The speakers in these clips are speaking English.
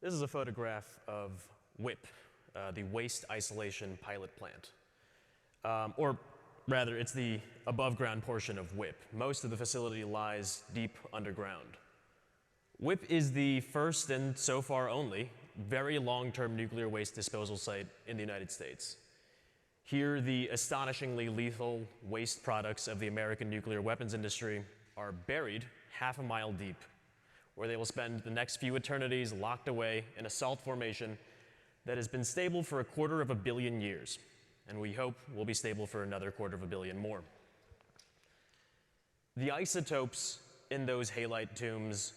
This is a photograph of WIP, the Waste Isolation Pilot Plant. Or rather, it's the above-ground portion of WIP. Most of the facility lies deep underground. WIP is the first and so far only very long-term nuclear waste disposal site in the United States. Here, the astonishingly lethal waste products of the American nuclear weapons industry are buried half a mile deep, where they will spend the next few eternities locked away in a salt formation that has been stable for 250 million years, and we hope will be stable for another 250 million more. The isotopes in those halite tombs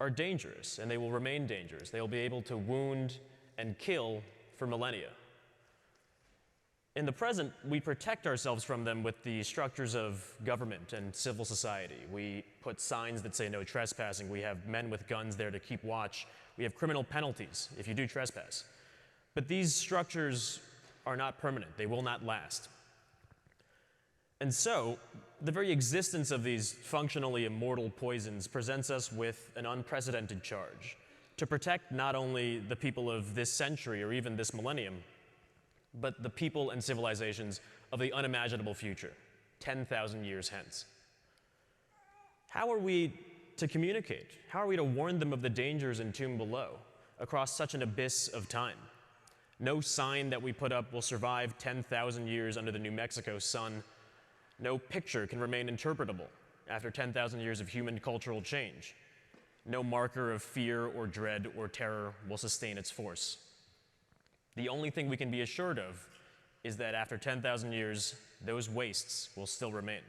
are dangerous, and they will remain dangerous. They will be able to wound and kill for millennia. In the present, we protect ourselves from them with the structures of government and civil society. We put signs that say no trespassing. We have men with guns there to keep watch. We have criminal penalties if you do trespass. But these structures are not permanent. They will not last. And so, the very existence of these functionally immortal poisons presents us with an unprecedented charge to protect not only the people of this century or even this millennium, but the people and civilizations of the unimaginable future, 10,000 years hence. How are we to communicate? How are we to warn them of the dangers entombed below across such an abyss of time? No sign that we put up will survive 10,000 years under the New Mexico sun. No picture can remain interpretable after 10,000 years of human cultural change. No marker of fear or dread or terror will sustain its force. The only thing we can be assured of is that after 10,000 years, those wastes will still remain.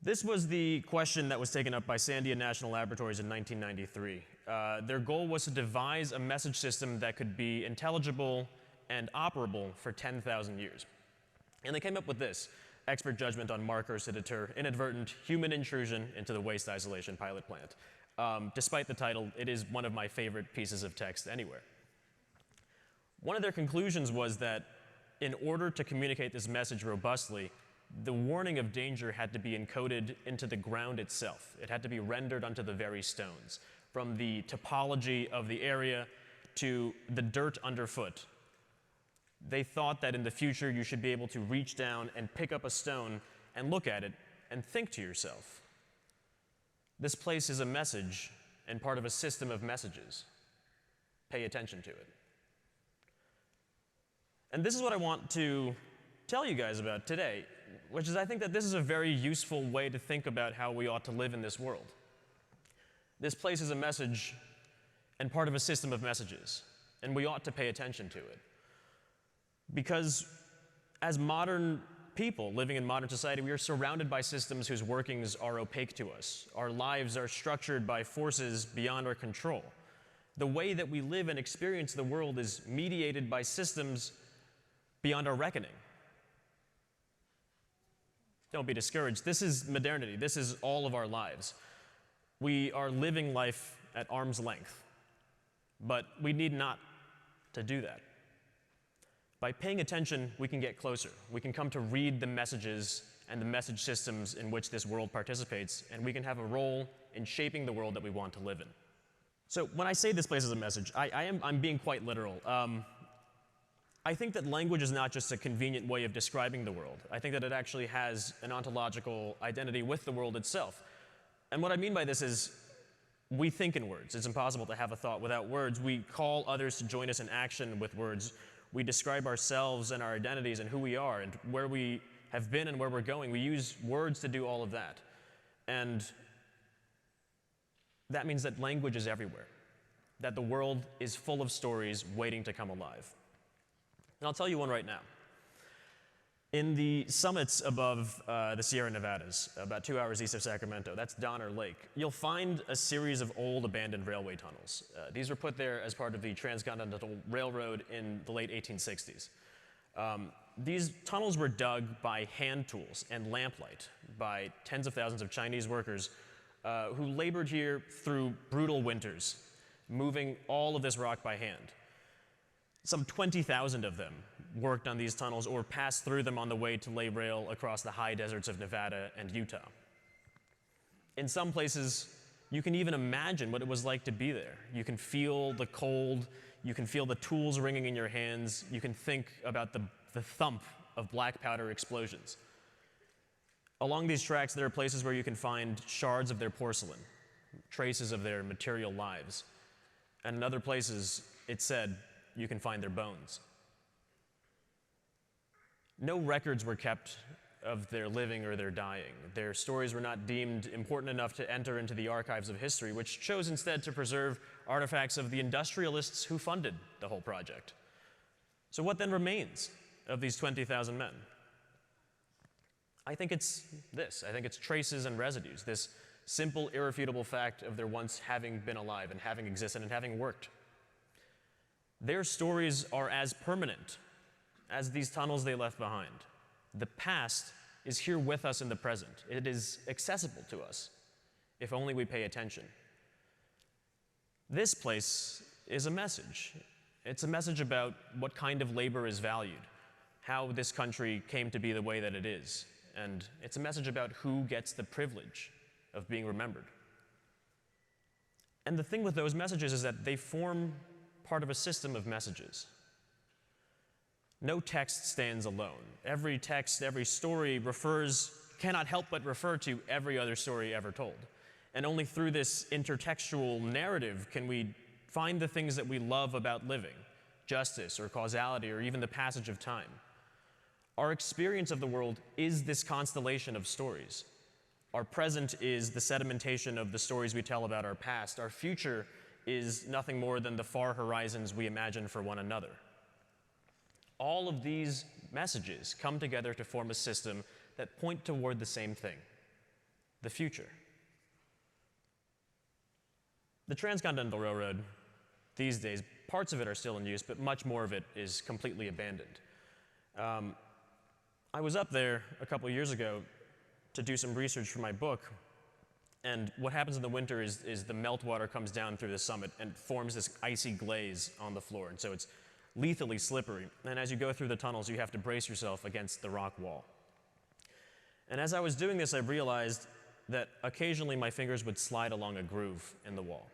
This was the question that was taken up by Sandia National Laboratories in 1993. Their goal was to devise a message system that could be intelligible and operable for 10,000 years. And they came up with this: expert judgment on markers to deter inadvertent human intrusion into the waste isolation pilot plant. Despite the title, it is one of my favorite pieces of text anywhere. One of their conclusions was that in order to communicate this message robustly, the warning of danger had to be encoded into the ground itself. It had to be rendered onto the very stones, from the topology of the area to the dirt underfoot. They thought that in the future you should be able to reach down and pick up a stone and look at it and think to yourself, this place is a message and part of a system of messages. Pay attention to it. And this is what I want to tell you guys about today, which is I think that this is a very useful way to think about how we ought to live in this world. This place is a message and part of a system of messages, and we ought to pay attention to it. Because as modern people living in modern society, we are surrounded by systems whose workings are opaque to us. Our lives are structured by forces beyond our control. The way that we live and experience the world is mediated by systems beyond our reckoning. Don't be discouraged. This is modernity. This is all of our lives. We are living life at arm's length, but we need not to do that. By paying attention, we can get closer. We can come to read the messages and the message systems in which this world participates, and we can have a role in shaping the world that we want to live in. So when I say this place is a message, I'm being quite literal. I think that language is not just a convenient way of describing the world. I think that it actually has an ontological identity with the world itself. And what I mean by this is we think in words. It's impossible to have a thought without words. We call others to join us in action with words. We describe ourselves and our identities and who we are and where we have been and where we're going. We use words to do all of that. And that means that language is everywhere, that the world is full of stories waiting to come alive. And I'll tell you one right now. In the summits above the Sierra Nevadas, about 2 hours east of Sacramento, that's Donner Lake, you'll find a series of old abandoned railway tunnels. These were put there as part of the Transcontinental Railroad in the late 1860s. These tunnels were dug by hand tools and lamplight by tens of thousands of Chinese workers who labored here through brutal winters, moving all of this rock by hand. Some 20,000 of them worked on these tunnels or passed through them on the way to lay rail across the high deserts of Nevada and Utah. In some places, You can even imagine what it was like to be there. You can feel the cold, you can feel the tools ringing in your hands, you can think about the thump of black powder explosions. Along these tracks, there are places where you can find shards of their porcelain, traces of their material lives. And in other places, it's said, you can find their bones. No records were kept of their living or their dying. Their stories were not deemed important enough to enter into the archives of history, which chose instead to preserve artifacts of the industrialists who funded the whole project. So what then remains of these 20,000 men? I think it's this. I think it's traces and residues, this simple, irrefutable fact of their once having been alive and having existed and having worked. Their stories are as permanent as these tunnels they left behind. The past is here with us in the present. It is accessible to us, if only we pay attention. This place is a message. It's a message about what kind of labor is valued, how this country came to be the way that it is, and it's a message about who gets the privilege of being remembered. And the thing with those messages is that they form part of a system of messages. No text stands alone. Every text, every story cannot help but refer to every other story ever told. And only through this intertextual narrative can we find the things that we love about living, justice or causality or even the passage of time. Our experience of the world is this constellation of stories. Our present is the sedimentation of the stories we tell about our past. Our future is nothing more than the far horizons we imagine for one another. All of these messages come together to form a system that point toward the same thing, the future. The Transcontinental Railroad, these days, parts of it are still in use, but much more of it is completely abandoned. I was up there a couple years ago to do some research for my book, and what happens in the winter is the meltwater comes down through the summit and forms this icy glaze on the floor, and so it's lethally slippery. And as you go through the tunnels, you have to brace yourself against the rock wall. And as I was doing this, I realized that occasionally my fingers would slide along a groove in the wall.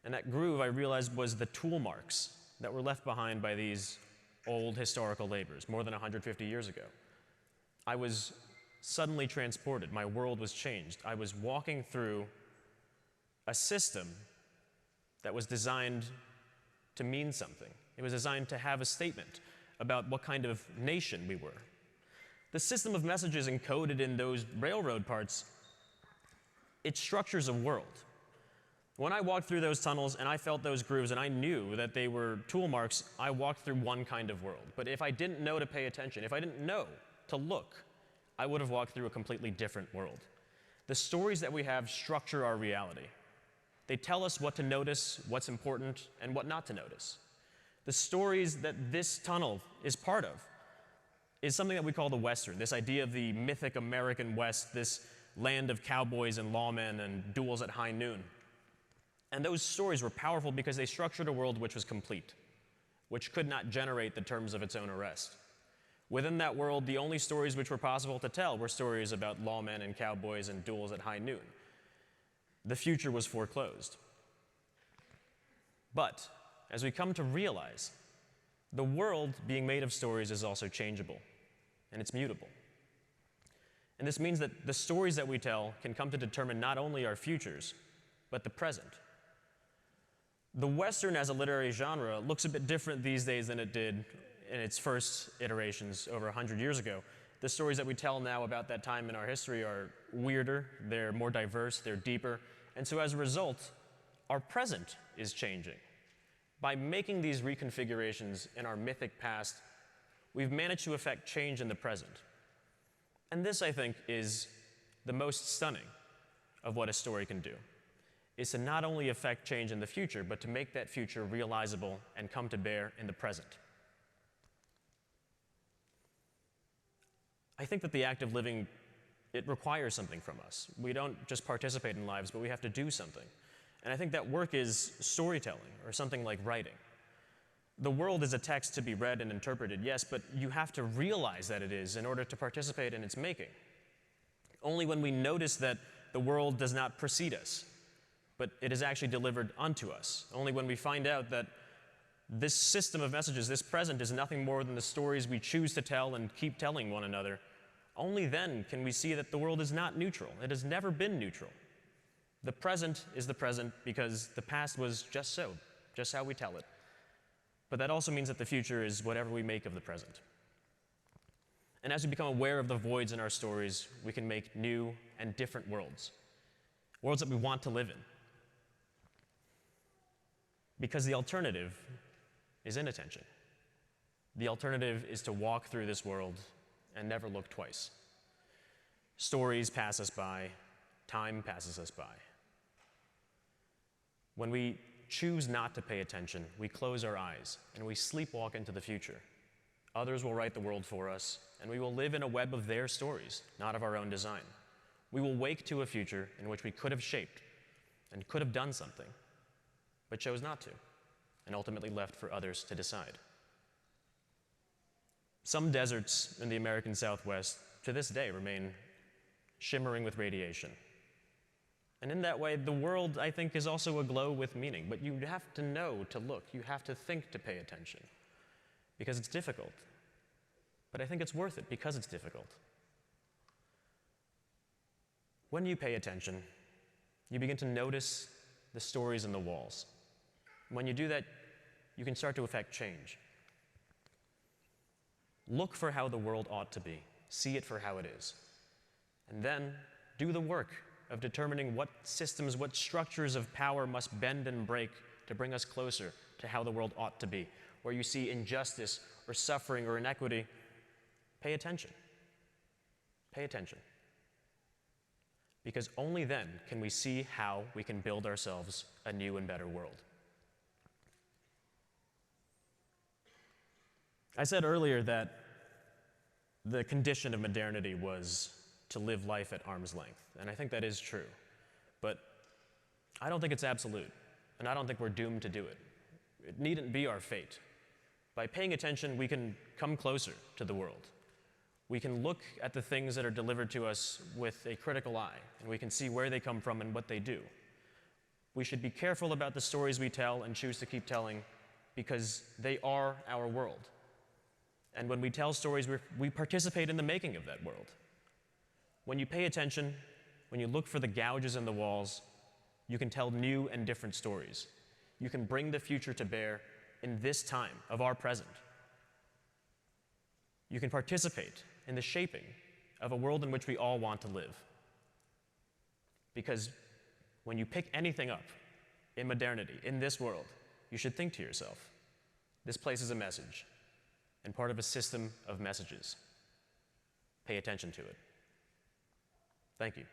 And that groove, I realized, was the tool marks that were left behind by these old historical laborers more than 150 years ago. I was suddenly transported. My world was changed. I was walking through a system that was designed to mean something. It was designed to have a statement about what kind of nation we were. The system of messages encoded in those railroad parts, it structures a world. When I walked through those tunnels and I felt those grooves and I knew that they were tool marks, I walked through one kind of world. But if I didn't know to pay attention, if I didn't know to look, I would have walked through a completely different world. The stories that we have structure our reality. They tell us what to notice, what's important, and what not to notice. The stories that this tunnel is part of is something that we call the Western, this idea of the mythic American West, this land of cowboys and lawmen and duels at high noon. And those stories were powerful because they structured a world which was complete, which could not generate the terms of its own arrest. Within that world, the only stories which were possible to tell were stories about lawmen and cowboys and duels at high noon. The future was foreclosed. But as we come to realize, the world being made of stories is also changeable, and it's mutable. And this means that the stories that we tell can come to determine not only our futures, but the present. The Western as a literary genre looks a bit different these days than it did in its first iterations over 100 years ago. The stories that we tell now about that time in our history are weirder, they're more diverse, they're deeper, and so as a result, our present is changing. By making these reconfigurations in our mythic past, we've managed to effect change in the present. And this, I think, is the most stunning of what a story can do, is to not only effect change in the future, but to make that future realizable and come to bear in the present. I think that the act of living, it requires something from us. We don't just participate in lives, but we have to do something. And I think that work is storytelling, or something like writing. The world is a text to be read and interpreted, yes, but you have to realize that it is in order to participate in its making. Only when we notice that the world does not precede us, but it is actually delivered unto us. Only when we find out that this system of messages, this present, is nothing more than the stories we choose to tell and keep telling one another, only then can we see that the world is not neutral. It has never been neutral. The present is the present because the past was just so, just how we tell it. But that also means that the future is whatever we make of the present. And as we become aware of the voids in our stories, we can make new and different worlds. Worlds that we want to live in. Because the alternative is inattention. The alternative is to walk through this world and never look twice. Stories pass us by, time passes us by. When we choose not to pay attention, we close our eyes and we sleepwalk into the future. Others will write the world for us, and we will live in a web of their stories, not of our own design. We will wake to a future in which we could have shaped and could have done something, but chose not to, and ultimately left for others to decide. Some deserts in the American Southwest to this day remain shimmering with radiation. And in that way, the world, I think, is also aglow with meaning. But you have to know to look. You have to think to pay attention. Because it's difficult. But I think it's worth it because it's difficult. When you pay attention, you begin to notice the stories in the walls. When you do that, you can start to effect change. Look for how the world ought to be. See it for how it is. And then do the work of determining what systems, what structures of power must bend and break to bring us closer to how the world ought to be. Where you see injustice or suffering or inequity, pay attention. Pay attention. Because only then can we see how we can build ourselves a new and better world. I said earlier that the condition of modernity was to live life at arm's length, and I think that is true. But I don't think it's absolute, and I don't think we're doomed to do it. It needn't be our fate. By paying attention, we can come closer to the world. We can look at the things that are delivered to us with a critical eye, and we can see where they come from and what they do. We should be careful about the stories we tell and choose to keep telling because they are our world. And when we tell stories, we participate in the making of that world. When you pay attention, when you look for the gouges in the walls, you can tell new and different stories. You can bring the future to bear in this time of our present. You can participate in the shaping of a world in which we all want to live. Because when you pick anything up in modernity, in this world, you should think to yourself, this place is a message and part of a system of messages. Pay attention to it. Thank you.